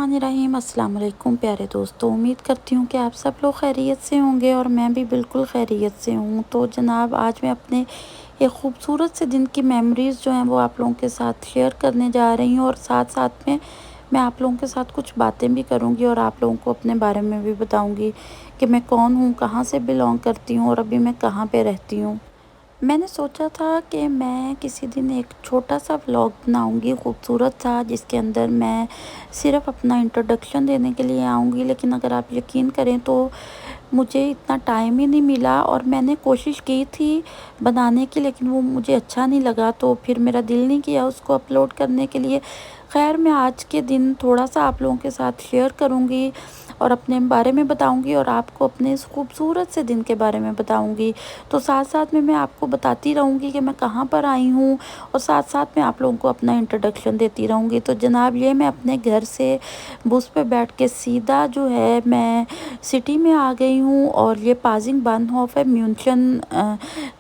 बिस्मिल्लाहिर्रहमानिर्रहीम। अस्सलाम वालेकुम प्यारे दोस्तों, उम्मीद करती हूँ कि आप सब लोग खैरियत से होंगे और मैं भी बिल्कुल खैरियत से हूँ। तो जनाब, आज मैं अपने एक ख़ूबसूरत से दिन की मेमोरीज़ जो हैं वो आप लोगों के साथ शेयर करने जा रही हूँ, और साथ साथ में मैं आप लोगों के साथ कुछ बातें भी करूँगी और आप लोगों को अपने बारे में भी बताऊँगी कि मैं कौन हूँ, कहाँ से बिलोंग करती हूँ और अभी मैं कहाँ पे रहती हूँ। मैंने सोचा था कि मैं किसी दिन एक छोटा सा व्लॉग बनाऊंगी खूबसूरत सा, जिसके अंदर मैं सिर्फ अपना इंट्रोडक्शन देने के लिए आऊंगी, लेकिन अगर आप यकीन करें तो मुझे इतना टाइम ही नहीं मिला, और मैंने कोशिश की थी बनाने की लेकिन वो मुझे अच्छा नहीं लगा, तो फिर मेरा दिल नहीं किया उसको अपलोड करने के लिए। खैर, मैं आज के दिन थोड़ा सा आप लोगों के साथ शेयर करूंगी और अपने बारे में बताऊंगी और आपको अपने इस खूबसूरत से दिन के बारे में बताऊंगी। तो साथ साथ में मैं आपको बताती रहूँगी कि मैं कहाँ पर आई हूँ, और साथ साथ में आप लोगों को अपना इंट्रोडक्शन देती रहूँगी। तो जनाब, ये मैं अपने घर से बस पे बैठ के सीधा जो है मैं सिटी में आ गई हूँ, और ये पाजिंग बानहोफ है, म्यूनशन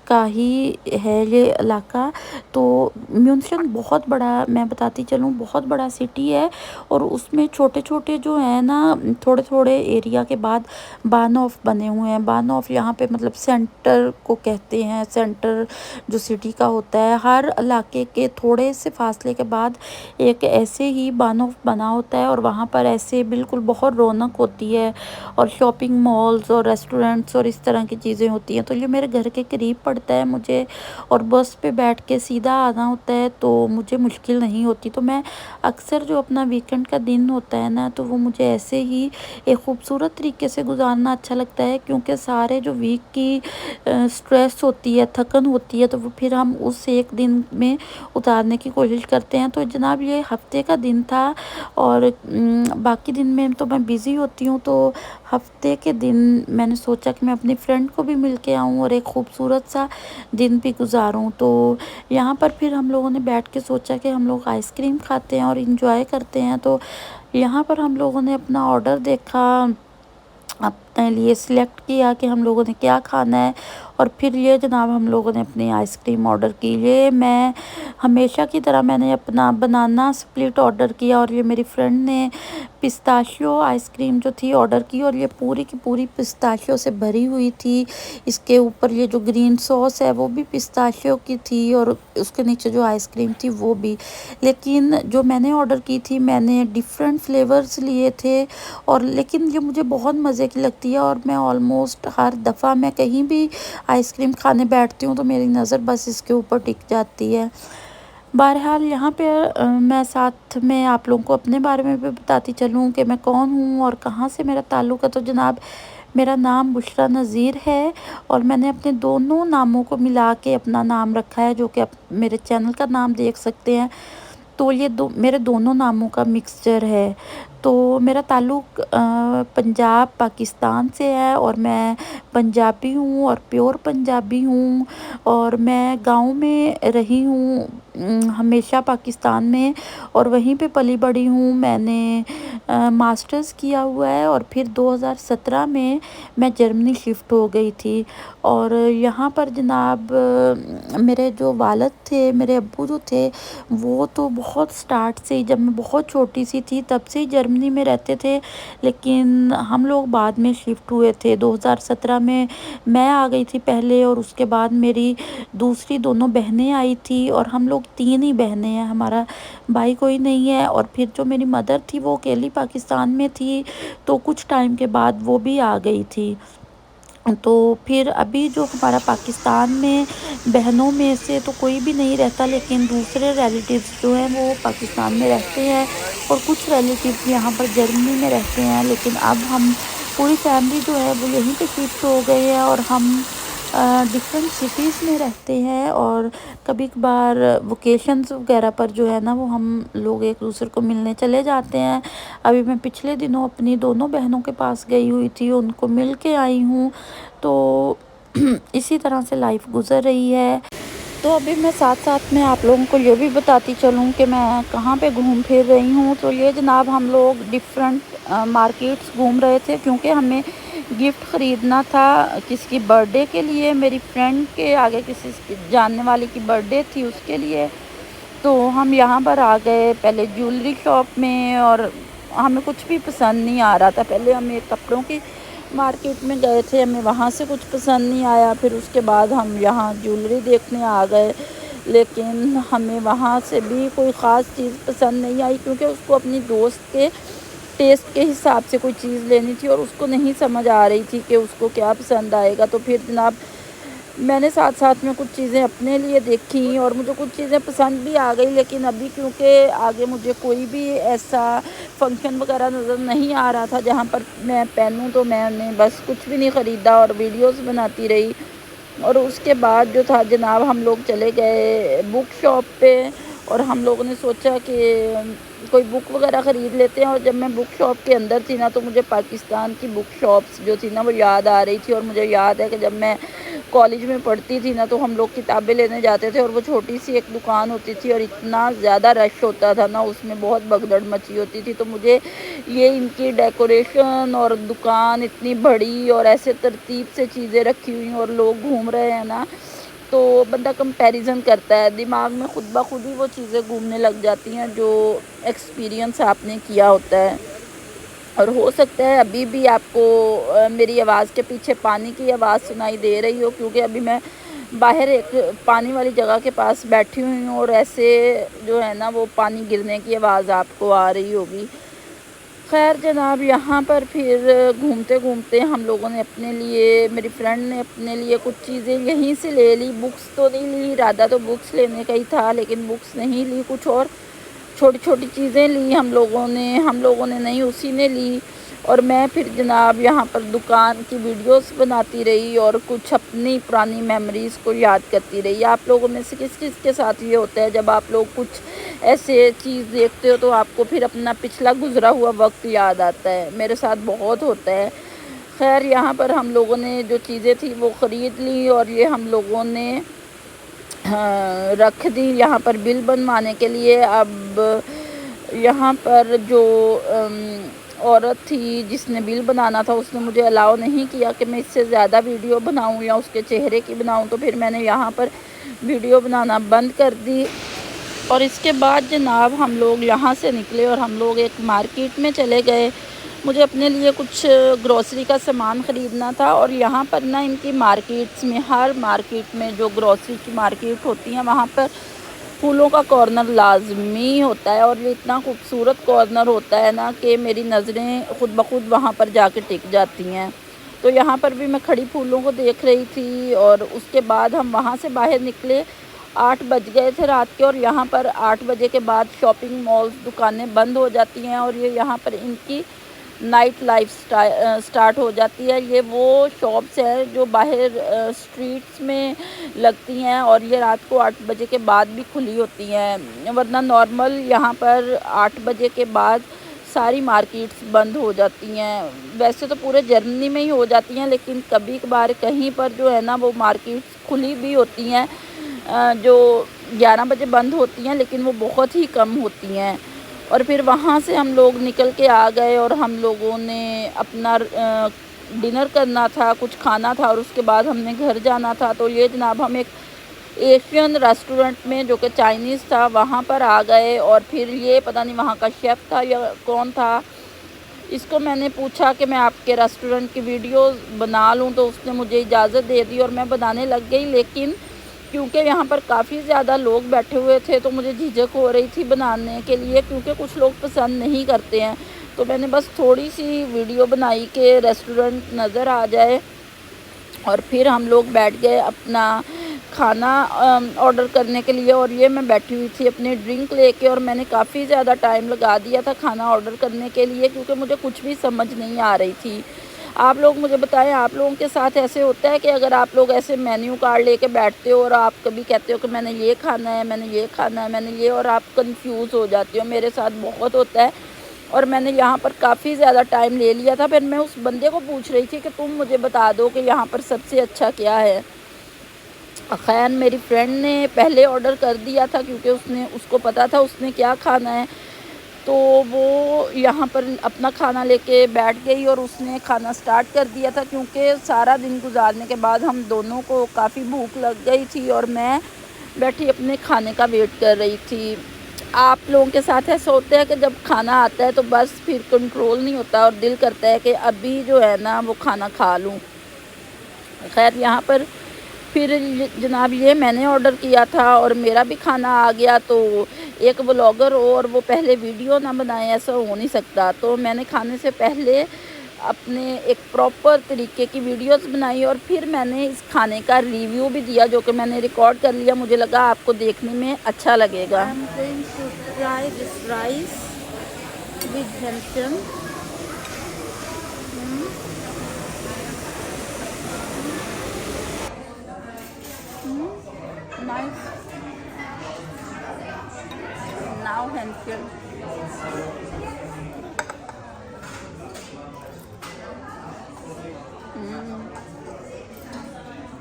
का ही है ये इलाका। तो म्यूनशन बहुत बड़ा, मैं बताती चलूँ, बहुत बड़ा सिटी है, और उसमें छोटे छोटे जो है ना, थोड़े थोड़े एरिया के बाद बानऑफ बने हुए हैं। बानऑफ यहाँ पे मतलब सेंटर को कहते हैं, सेंटर जो सिटी का होता है। हर इलाके के थोड़े से फासले के बाद एक ऐसे ही बानऑफ बना होता है, और वहाँ पर ऐसे बिल्कुल बहुत रौनक होती है, और शॉपिंग मॉल्स और रेस्टोरेंट्स और इस तरह की चीज़ें होती हैं। तो ये मेरे घर के करीब पड़ता है मुझे, और बस पे बैठ के सीधा आना होता है, तो मुझे मुश्किल नहीं होती। तो मैं अक्सर जो अपना वीकेंड का दिन होता है ना, तो वो मुझे ऐसे ही एक ख़ूबसूरत तरीके से गुजारना अच्छा लगता है, क्योंकि सारे जो वीक की स्ट्रेस होती है, थकन होती है, तो वो फिर हम उस एक दिन में उतारने की कोशिश करते हैं। तो जनाब, ये हफ्ते का दिन था, और बाकी दिन में तो मैं बिज़ी होती हूँ, तो हफ्ते के दिन मैंने सोचा कि मैं अपनी फ्रेंड को भी मिल के आऊँ और एक ख़ूबसूरत सा दिन भी गुजारूँ। तो यहाँ पर फिर हम लोगों ने बैठ के सोचा कि हम लोग आइसक्रीम खाते हैं और इंजॉय करते हैं। तो यहाँ पर हम लोगों ने अपना ऑर्डर देखा, अपने लिए सिलेक्ट किया कि हम लोगों ने क्या खाना है, और फिर ये जनाब हम लोगों ने अपनी आइसक्रीम ऑर्डर की। ये मैं हमेशा की तरह मैंने अपना बनाना स्प्लिट ऑर्डर किया, और ये मेरी फ्रेंड ने पिस्ताशियो आइसक्रीम जो थी ऑर्डर की, और ये पूरी की पूरी पिस्ताशियो से भरी हुई थी। इसके ऊपर ये जो ग्रीन सॉस है वो भी पिस्ताशियो की थी, और उसके नीचे जो आइसक्रीम थी वो भी। लेकिन जो मैंने ऑर्डर की थी, मैंने डिफरेंट फ्लेवर्स लिए थे, और लेकिन ये मुझे बहुत मज़े की लगती है, और मैं ऑलमोस्ट हर दफ़ा मैं कहीं भी आइसक्रीम खाने बैठती हूँ तो मेरी नज़र बस इसके ऊपर टिक जाती है। बहरहाल, यहाँ पे मैं साथ में आप लोगों को अपने बारे में भी बताती चलूँ कि मैं कौन हूँ और कहाँ से मेरा ताल्लुक़ है। तो जनाब, मेरा नाम बुशरा नज़ीर है, और मैंने अपने दोनों नामों को मिला के अपना नाम रखा है, जो कि आप मेरे चैनल का नाम देख सकते हैं। तो ये मेरे दोनों नामों का मिक्सचर है। तो मेरा ताल्लुक़ पंजाब पाकिस्तान से है, और मैं पंजाबी हूँ और प्योर पंजाबी हूँ, और मैं गांव में रही हूँ हमेशा पाकिस्तान में, और वहीं पे पली बड़ी हूँ। मैंने मास्टर्स किया हुआ है, और फिर 2017 में मैं जर्मनी शिफ्ट हो गई थी। और यहाँ पर जनाब मेरे जो वालिद थे, मेरे अब्बू जो थे, वो तो बहुत स्टार्ट से ही, जब मैं बहुत छोटी सी थी तब से ही जर्मनी में रहते थे, लेकिन हम लोग बाद में शिफ्ट हुए थे। 2017 में मैं आ गई थी पहले, और उसके बाद मेरी दूसरी दोनों बहनें आई थी, और हम लोग 3 ही बहनें हैं, हमारा भाई कोई नहीं है। और फिर जो मेरी मदर थी वो अकेली पाकिस्तान में थी, तो कुछ टाइम के बाद वो भी आ गई थी। तो फिर अभी जो हमारा पाकिस्तान में बहनों में से तो कोई भी नहीं रहता, लेकिन दूसरे रिलेटिव्स जो हैं वो पाकिस्तान में रहते हैं, और कुछ रिलेटिव्स यहाँ पर जर्मनी में रहते हैं। लेकिन अब हम पूरी फैमिली जो है वो यहीं पे शिफ्ट हो गए हैं, और हम डिफरेंट सिटीज़ में रहते हैं, और कभी कभार वोकेशंस वगैरह पर जो है ना, वो हम लोग एक दूसरे को मिलने चले जाते हैं। अभी मैं पिछले दिनों अपनी दोनों बहनों के पास गई हुई थी, उनको मिल के आई हूँ। तो इसी तरह से लाइफ गुजर रही है। तो अभी मैं साथ साथ में आप लोगों को ये भी बताती चलूँ कि मैं कहाँ पे घूम फिर रही हूँ। तो ये जनाब, हम लोग डिफरेंट मार्केट्स घूम रहे थे, क्योंकि हमें गिफ्ट ख़रीदना था किसी की बर्थडे के लिए। मेरी फ्रेंड के आगे किसी जानने वाले की बर्थडे थी, उसके लिए। तो हम यहाँ पर आ गए पहले ज्वेलरी शॉप में, और हमें कुछ भी पसंद नहीं आ रहा था। पहले हम एक कपड़ों की मार्केट में गए थे, हमें वहाँ से कुछ पसंद नहीं आया। फिर उसके बाद हम यहाँ ज्वेलरी देखने आ गए, लेकिन हमें वहाँ से भी कोई ख़ास चीज़ पसंद नहीं आई, क्योंकि उसको अपनी दोस्त के टेस्ट के हिसाब से कोई चीज़ लेनी थी और उसको नहीं समझ आ रही थी कि उसको क्या पसंद आएगा। तो फिर जनाब मैंने साथ साथ में कुछ चीज़ें अपने लिए देखी और मुझे कुछ चीज़ें पसंद भी आ गई। लेकिन अभी क्योंकि आगे मुझे कोई भी ऐसा फंक्शन वगैरह नज़र नहीं आ रहा था जहाँ पर मैं पहनूं, तो मैंने बस कुछ भी नहीं ख़रीदा और वीडियोस बनाती रही। और उसके बाद जो था जनाब, हम लोग चले गए बुक शॉप पे और हम लोगों ने सोचा कि कोई बुक वगैरह ख़रीद लेते हैं। और जब मैं बुक शॉप के अंदर थी ना, तो मुझे पाकिस्तान की बुक शॉप्स जो थी ना वो याद आ रही थी। और मुझे याद है कि जब मैं कॉलेज में पढ़ती थी ना, तो हम लोग किताबें लेने जाते थे और वो छोटी सी एक दुकान होती थी और इतना ज़्यादा रश होता था ना, उसमें बहुत भगदड़ मची होती थी। तो मुझे ये इनकी डेकोरेशन और दुकान इतनी बड़ी और ऐसे तरतीब से चीज़ें रखी हुई और लोग घूम रहे हैं ना, तो बंदा कंपैरिजन करता है, दिमाग में खुद ब खुद ही वो चीज़ें घूमने लग जाती हैं जो एक्सपीरियंस आपने किया होता है। और हो सकता है अभी भी आपको मेरी आवाज़ के पीछे पानी की आवाज़ सुनाई दे रही हो, क्योंकि अभी मैं बाहर एक पानी वाली जगह के पास बैठी हुई हूँ और ऐसे जो है ना वो पानी गिरने की आवाज़ आपको आ रही होगी। खैर जनाब, यहाँ पर फिर घूमते घूमते हम लोगों ने अपने लिए, मेरी फ्रेंड ने अपने लिए कुछ चीज़ें यहीं से ले ली। बुक्स तो नहीं ली, इरादा तो बुक्स लेने का ही था, लेकिन बुक्स नहीं ली, कुछ और छोटी छोटी चीज़ें ली हम लोगों ने नहीं, उसी ने ली। और मैं फिर जनाब यहाँ पर दुकान की वीडियोस बनाती रही और कुछ अपनी पुरानी मेमोरीज़ को याद करती रही। आप लोगों में से किस किस के साथ ये होता है, जब आप लोग कुछ ऐसे चीज़ देखते हो तो आपको फिर अपना पिछला गुजरा हुआ वक्त याद आता है? मेरे साथ बहुत होता है। खैर यहाँ पर हम लोगों ने जो चीज़ें थी वो ख़रीद ली और ये हम लोगों ने रख दी यहाँ पर बिल बनवाने के लिए। अब यहाँ पर जो औरत थी जिसने बिल बनाना था, उसने मुझे अलाउ नहीं किया कि मैं इससे ज़्यादा वीडियो बनाऊँ या उसके चेहरे की बनाऊँ। तो फिर मैंने यहाँ पर वीडियो बनाना बंद कर दी। और इसके बाद जनाब हम लोग यहाँ से निकले और हम लोग एक मार्केट में चले गए। मुझे अपने लिए कुछ ग्रॉसरी का सामान ख़रीदना था। और यहाँ पर ना इनकी मार्केट्स में, हर मार्केट में जो ग्रॉसरी की मार्केट होती है, वहाँ पर फूलों का कॉर्नर लाजमी होता है। और ये इतना खूबसूरत कॉर्नर होता है ना कि मेरी नज़रें खुद ब खुद वहाँ पर जाके टिक जाती हैं। तो यहाँ पर भी मैं खड़ी फूलों को देख रही थी। और उसके बाद हम वहाँ से बाहर निकले, 8 बज गए थे रात के। और यहाँ पर 8 बजे के बाद शॉपिंग मॉल्स, दुकानें बंद हो जाती हैं और ये यहाँ पर इनकी नाइट लाइफ स्टार्ट हो जाती है। ये वो शॉप्स हैं जो बाहर स्ट्रीट्स में लगती हैं और ये रात को 8 बजे के बाद भी खुली होती हैं, वरना नॉर्मल यहाँ पर 8 बजे के बाद सारी मार्केट्स बंद हो जाती हैं। वैसे तो पूरे जर्मनी में ही हो जाती हैं, लेकिन कभी कभार कहीं पर जो है ना वो मार्केट्स खुली भी होती हैं जो 11 बजे बंद होती हैं, लेकिन वो बहुत ही कम होती हैं। और फिर वहाँ से हम लोग निकल के आ गए और हम लोगों ने अपना डिनर करना था, कुछ खाना था और उसके बाद हमने घर जाना था। तो ये जनाब हम एक एशियन रेस्टोरेंट में, जो कि चाइनीज़ था, वहाँ पर आ गए। और फिर ये पता नहीं वहाँ का शेफ़ था या कौन था, इसको मैंने पूछा कि मैं आपके रेस्टोरेंट की वीडियो बना लूँ, तो उसने मुझे इजाज़त दे दी और मैं बनाने लग गई। लेकिन क्योंकि यहाँ पर काफ़ी ज़्यादा लोग बैठे हुए थे तो मुझे झिझक हो रही थी बनाने के लिए, क्योंकि कुछ लोग पसंद नहीं करते हैं। तो मैंने बस थोड़ी सी वीडियो बनाई कि रेस्टोरेंट नज़र आ जाए। और फिर हम लोग बैठ गए अपना खाना ऑर्डर करने के लिए। और ये मैं बैठी हुई थी अपनी ड्रिंक लेके और मैंने काफ़ी ज़्यादा टाइम लगा दिया था खाना ऑर्डर करने के लिए, क्योंकि मुझे कुछ भी समझ नहीं आ रही थी। आप लोग मुझे बताएं, आप लोगों के साथ ऐसे होता है कि अगर आप लोग ऐसे मेन्यू कार्ड लेके बैठते हो और आप कभी कहते हो कि मैंने ये खाना है, मैंने ये खाना है, मैंने ये, और आप कंफ्यूज हो जाते हो? मेरे साथ बहुत होता है। और मैंने यहाँ पर काफ़ी ज़्यादा टाइम ले लिया था। फिर मैं उस बंदे को पूछ रही थी कि तुम मुझे बता दो कि यहाँ पर सबसे अच्छा क्या है। खैर मेरी फ्रेंड ने पहले ऑर्डर कर दिया था, क्योंकि उसको पता था उसने क्या खाना है। तो वो यहाँ पर अपना खाना लेके बैठ गई और उसने खाना स्टार्ट कर दिया था, क्योंकि सारा दिन गुजारने के बाद हम दोनों को काफ़ी भूख लग गई थी और मैं बैठी अपने खाने का वेट कर रही थी। آپ لوگوں کے ساتھ ایسا ہوتا ہے کہ جب کھانا آتا ہے تو بس پھر کنٹرول نہیں ہوتا اور دل کرتا ہے کہ ابھی جو ہے نا وہ کھانا کھا لوں۔ خیر یہاں پر پھر جناب یہ میں نے آرڈر کیا تھا اور میرا بھی کھانا آ گیا، تو ایک بلاگر اور وہ پہلے ویڈیو نہ بنائے، ایسا ہو نہیں سکتا۔ تو میں نے کھانے سے پہلے اپنے ایک پراپر طریقے کی ویڈیوز بنائی اور پھر میں نے اس کھانے کا ریویو بھی دیا، جو کہ میں نے ریکارڈ کر لیا، مجھے لگا آپ کو دیکھنے میں اچھا لگے گا۔ I'm going to try this rice with Hampton. Nice. Now Hampton.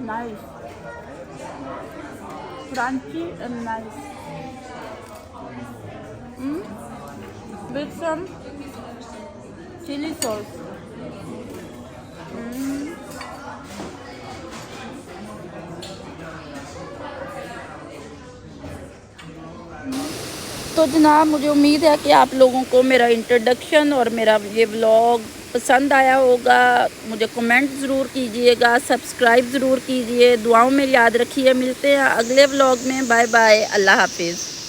Nice. Crunchy and nice. With some chili sauce. تو جناب مجھے امید ہے کہ آپ لوگوں کو میرا انٹروڈکشن اور میرا یہ ولاگ پسند آیا ہوگا۔ مجھے کمنٹ ضرور کیجئے گا، سبسکرائب ضرور کیجئے، دعاؤں میں یاد رکھیے۔ ملتے ہیں اگلے ولاگ میں۔ بائے بائے، اللہ حافظ۔